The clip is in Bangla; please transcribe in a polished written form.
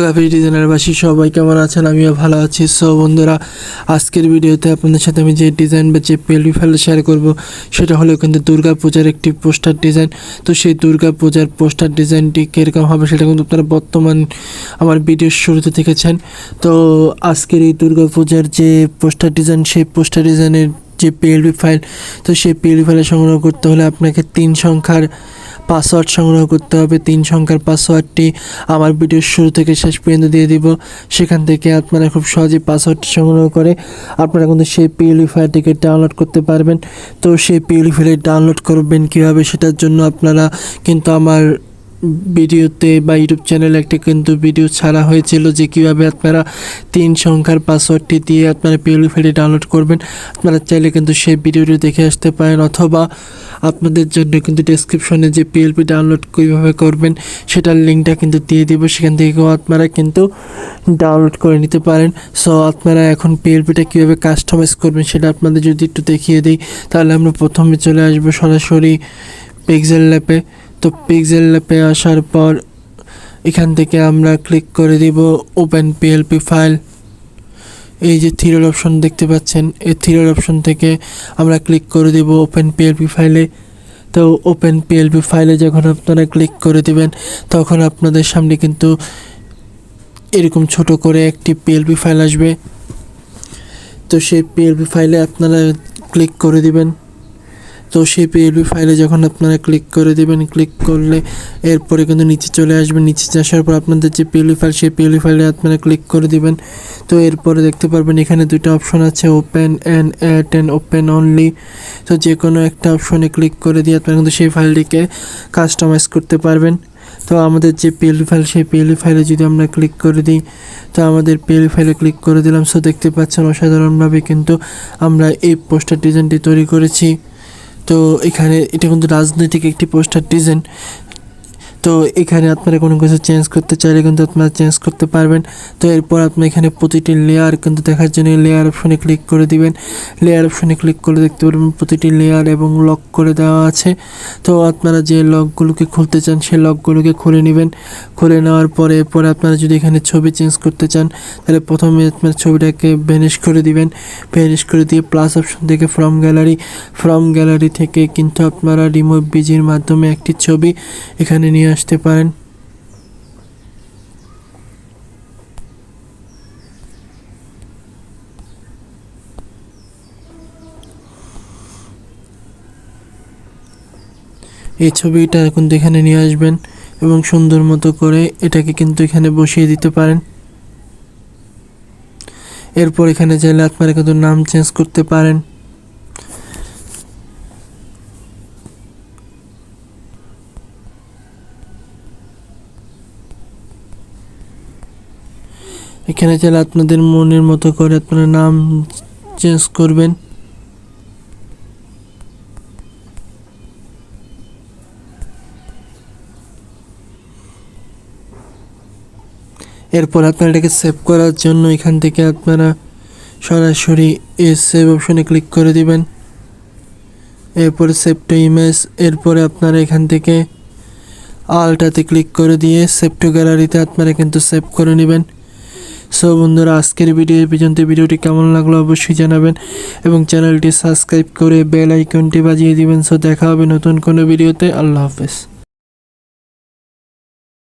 গ্রাফিক ডিজাইনারবাসী সবাই কেমন আছেন? আমিও ভালো আছি। সো বন্ধুরা, আজকের ভিডিওতে আপনাদের সাথে আমি যে ডিজাইন বা যে পিএলপি ফাইল শেয়ার করব সেটা হলো কিন্তু দুর্গা পূজার একটি পোস্টার ডিজাইন। তো সেই দুর্গা পূজার পোস্টার ডিজাইনটি কীরকম হবে সেটা কিন্তু আপনারা বর্তমান আমার ভিডিওর শুরুতে দেখেছেন। তো আজকের এই দুর্গা পূজার যে পোস্টার ডিজাইন, সেই পোস্টার ডিজাইনের যে পিএলপি ফাইল, তো সেই পিএলপি ফাইলে সংগ্রহ করতে হলে আপনাকে 3 সংখ্যার পাসওয়ার্ড সংগ্রহ করতে হবে। 3 সংখ্যার পাসওয়ার্ডটি আমার ভিডিওর শুরু থেকে শেষ পর্যন্ত দিয়ে দিব। সেখান থেকে আপনারা খুব সহজেই পাসওয়ার্ডটি সংগ্রহ করে আপনারা কিন্তু সেই পিএলপি ফাইলটিকে ডাউনলোড করতে পারবেন। তো সেই পিএলপি ফাইল ডাউনলোড করবেন কীভাবে, সেটার জন্য আপনারা কিন্তু আমার ভিডিওতে বা ইউটিউব চ্যানেলে একটা কিন্তু ভিডিও ছাড়া হয়েছিল যে কীভাবে আপনারা 3 সংখ্যার পাসওয়ার্ডটি দিয়ে আপনারা পিএলপি ফাইলটি ডাউনলোড করবেন। আপনারা চাইলে কিন্তু সেই ভিডিওটি দেখে আসতে পারেন, অথবা আপনাদের জন্য কিন্তু ডেসক্রিপশনে যে পিএলপি ডাউনলোড কীভাবে করবেন সেটার লিঙ্কটা কিন্তু দিয়ে দিব, সেখান থেকেও আপনারা কিন্তু ডাউনলোড করে নিতে পারেন। সো আপনারা এখন পিএলপিটা কীভাবে কাস্টমাইজ করবেন সেটা আপনাদের যদি একটু দেখিয়ে দিই, তাহলে আমরা প্রথমে চলে আসবো সরাসরি পিক্সেল ল্যাবে। তো পিক্সেল ল্যাবে আসার পর এখান থেকে আমরা ক্লিক করে দিব ওপেন পিএলপি ফাইল। এই যে থ্রির অপশন দেখতে পাচ্ছেন, এই থ্রির অপশন থেকে আমরা ক্লিক করে দেব ওপেন পিএলপি ফাইলে। তো ওপেন পিএলপি ফাইলে যখন আপনারা ক্লিক করে দিবেন তখন আপনাদের সামনে কিন্তু এরকম ছোট করে একটি পিএলপি ফাইল আসবে। তো সেই পিএলপি ফাইলে আপনারা ক্লিক করে দিবেন। তো সেই পিএলপি ফাইলে যখন আপনারা ক্লিক করে দেবেন, ক্লিক করলে এরপরে কিন্তু নিচে চলে আসবে। নিচে আসার পর আপনাদের যে পিএলপি ফাইল, সেই পিএলপি ফাইলে আপনারা ক্লিক করে দিবেন। তো এরপরে দেখতে পারবেন এখানে দুটো অপশন আছে, open and add and open only. তো যে কোনো একটা অপশনে ক্লিক করে দিয়ে আপনারা কিন্তু সেই ফাইলটিকে কাস্টমাইজ করতে পারবেন। তো আমাদের যে পিএলপি ফাইল, সেই পিএলপি ফাইলে যদি আমরা ক্লিক করে দিই, তো আমাদের পিএলপি ফাইলে ক্লিক করে দিলাম। সো দেখতে পাচ্ছেন অসাধারণভাবে কিন্তু আমরা এই পোস্টার ডিজাইনটি তৈরি করেছি। তো এখানে এটা কিন্তু রাজনৈতিক একটি পোস্টার ডিজাইন। তো এখানে আপনারা কোনো কিছু চেঞ্জ করতে চাইলে কিন্তু আপনারা চেঞ্জ করতে পারবেন। তো এরপর আপনি এখানে প্রতিটি লেয়ার কিন্তু দেখার জন্য লেয়ার অপশনে ক্লিক করে দিবেন। লেয়ার অপশনে ক্লিক করে দেখতে পারবেন প্রতিটি লেয়ার এবং লক করে দেওয়া আছে। তো আপনারা যে লকগুলোকে খুলতে চান সেই লকগুলোকে খুলে নেবেন। খুলে নেওয়ার পরে এরপরে আপনারা যদি এখানে ছবি চেঞ্জ করতে চান তাহলে প্রথমে আপনার ছবিটাকে ভ্যানিশ করে দিবেন। ভ্যানিশ করে দিয়ে প্লাস অপশন থেকে ফ্রম গ্যালারি থেকে কিন্তু আপনারা রিমুভ বিজির মাধ্যমে একটি ছবি এখানে নিয়ে আসতে পারেন। এই ছবিটা এখন এখানে নিয়ে আসবেন এবং সুন্দর মতো করে এটাকে কিন্তু এখানে বসিয়ে দিতে পারেন। এরপর এখানে চাইলে আপনারা কিন্তু নাম চেঞ্জ করতে পারেন। এখানে চাইলে আপনাদের মনের মতো করে আপনারা নাম চেঞ্জ করবেন। এরপর আপনারা এটাকে সেভ করার জন্য এখান থেকে আপনারা সরাসরি এই সেভ অপশনে ক্লিক করে দিবেন। এরপরে সেভ টু ইমেজ, এরপরে আপনারা এখান থেকে আলটাতে ক্লিক করে দিয়ে সেভ টু গ্যালারিতে আপনারা কিন্তু সেভ করে নেবেন। সো বন্ধুরা, আজকের ভিডিওটি কেমন লাগলো অবশ্যই জানাবেন এবং চ্যানেলটি সাবস্ক্রাইব করে বেল আইকনটি বাজিয়ে দিবেন। সো দেখা হবে নতুন কোনো ভিডিওতে। আল্লাহ হাফেজ।